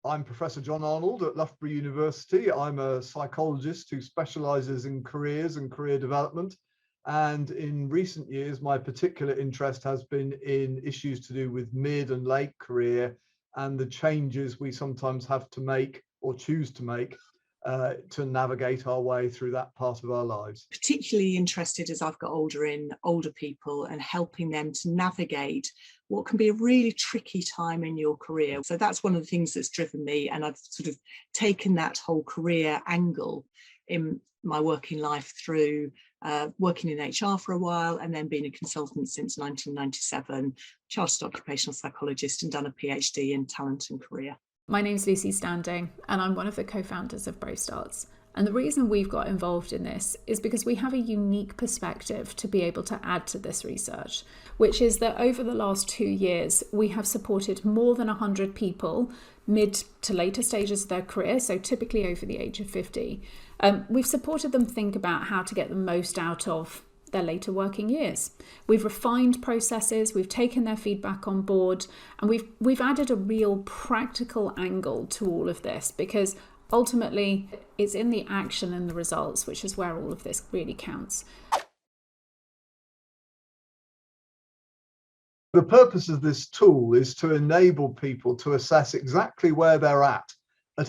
I'm Professor John Arnold at Loughborough University. I'm a psychologist who specialises in careers and career development. And in recent years, my particular interest has been in issues to do with mid and late career and the changes we sometimes have to make or choose to make to navigate our way through that part of our lives. Particularly interested as I've got older in older people and helping them to navigate what can be a really tricky time in your career. So that's one of the things that's driven me, and I've sort of taken that whole career angle in my working life through working in HR for a while and then being a consultant since 1997, chartered occupational psychologist, and done a PhD in talent and career. My name's Lucy Standing and I'm one of the co-founders of Brave Starts. And the reason we've got involved in this is because we have a unique perspective to be able to add to this research, which is that over the last 2 years, we have supported more than 100 people mid to later stages of their career, so typically over the age of 50. We've supported them think about how to get the most out of their later working years. We've refined processes, we've taken their feedback on board, and we've added a real practical angle to all of this, because ultimately it's in the action and the results, which is where all of this really counts. The purpose of this tool is to enable people to assess exactly where they're at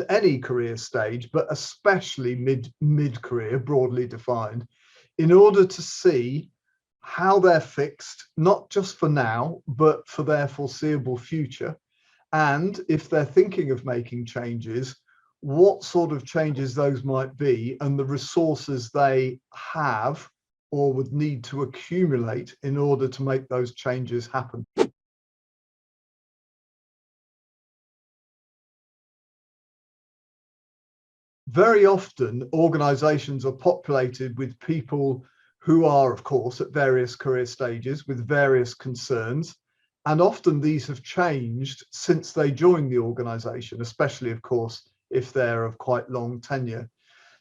any career stage, but especially mid-career, broadly defined, in order to see how they're fixed, not just for now, but for their foreseeable future. And if they're thinking of making changes, what sort of changes those might be and the resources they have or would need to accumulate in order to make those changes happen. Very often, organizations are populated with people who are, of course, at various career stages with various concerns. And often these have changed since they joined the organization, especially, of course, if they're of quite long tenure.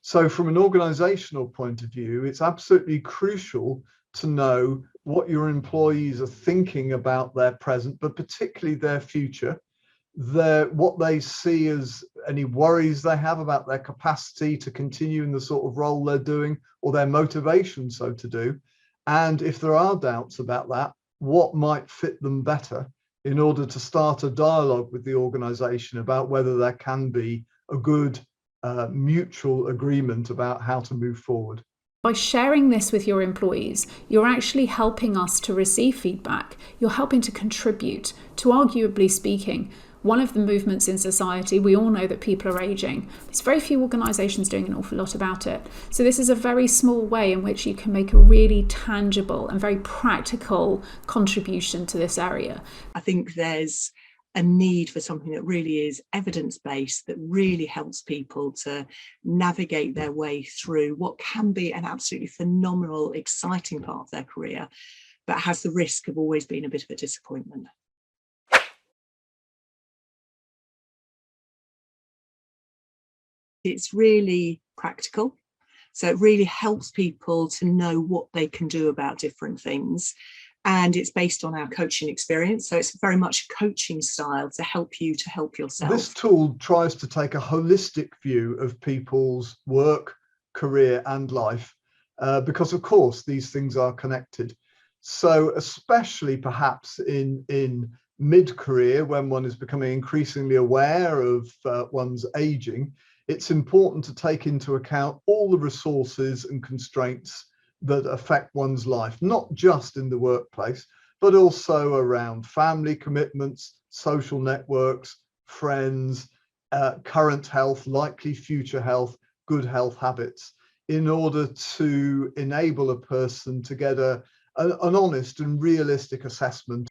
So from an organizational point of view, it's absolutely crucial to know what your employees are thinking about their present, but particularly their future, what they see as any worries they have about their capacity to continue in the sort of role they're doing, or their motivation so to do. And if there are doubts about that, what might fit them better in order to start a dialogue with the organization about whether there can be a good mutual agreement about how to move forward. By sharing this with your employees, you're actually helping us to receive feedback. You're helping to contribute to, arguably speaking, one of the movements in society. We all know that people are aging. There's very few organisations doing an awful lot about it. So this is a very small way in which you can make a really tangible and very practical contribution to this area. I think there's a need for something that really is evidence-based, that really helps people to navigate their way through what can be an absolutely phenomenal, exciting part of their career, but has the risk of always being a bit of a disappointment. It's really practical. So it really helps people to know what they can do about different things. And it's based on our coaching experience. So it's very much a coaching style to help you to help yourself. This tool tries to take a holistic view of people's work, career and life, because of course these things are connected. So especially perhaps in mid-career, when one is becoming increasingly aware of one's aging, it's important to take into account all the resources and constraints that affect one's life, not just in the workplace, but also around family commitments, social networks, friends, current health, likely future health, good health habits, in order to enable a person to get an honest and realistic assessment